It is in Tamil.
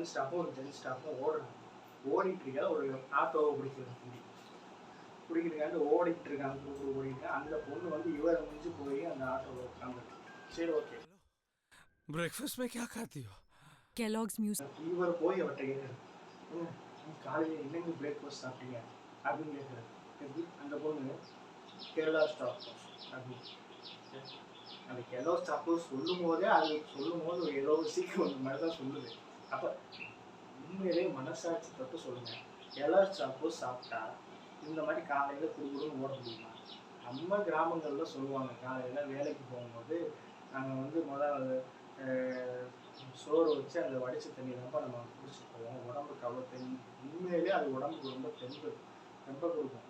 உமன் ஸ்டாஃபும் ஒரு ஜென்ஸ் ஸ்டாஃபும் ஓடுறாங்க. ஓடிட்டு இருக்க ஒரு ஆட்டோவை பிடிக்கிறதுக்காண்டு ஓடிட்டு இருக்காங்க. ஓடிட்டு அந்த பொண்ணு வந்து இவரை முடிஞ்சு போய் அந்த ஆட்டோவில் உட்காந்துருக்கு. சரி ஓகே, ब्रेकफास्ट में क्या खाती हो? Kellogg's Music. இவர் போய் அவர்கிட்ட கேட்குறாரு, காலையில் என்னங்க பிரேக்ஃபாஸ்ட் சாப்பிட்டீங்க அப்படின்னு கேட்குறாரு. எப்படி அந்த பொண்ணு கேரளா ஸ்டாப் அப்படின்னு அந்த கெலோ ஸ்டாப்பு சொல்லும் போதே அது சொல்லும் போது ஒரு ஏதோ சீக்கிரம் அந்த மாதிரி தான் சொல்லுது. அப்போ உண்மையிலே மனசாட்சி தொட்டு சொல்லுங்க, கெலோ ஸ்டாப்பு சாப்பிட்டா இந்த மாதிரி காலையில் குடுக்குடுன்னு ஓட முடியுமா? நம்ம கிராமங்களில் சொல்லுவாங்க, காலையில் வேலைக்கு போகும்போது நாங்கள் வந்து முதல்ல சோறு வச்சு அந்த வடிச்ச தண்ணி ரொம்ப நம்ம குடிச்சிட்டு போவோம், உடம்புக்கு அவ்வளோ தெம்பு. உண்மையிலே அது உடம்புக்கு ரொம்ப தெம்பு கொடுக்கும்.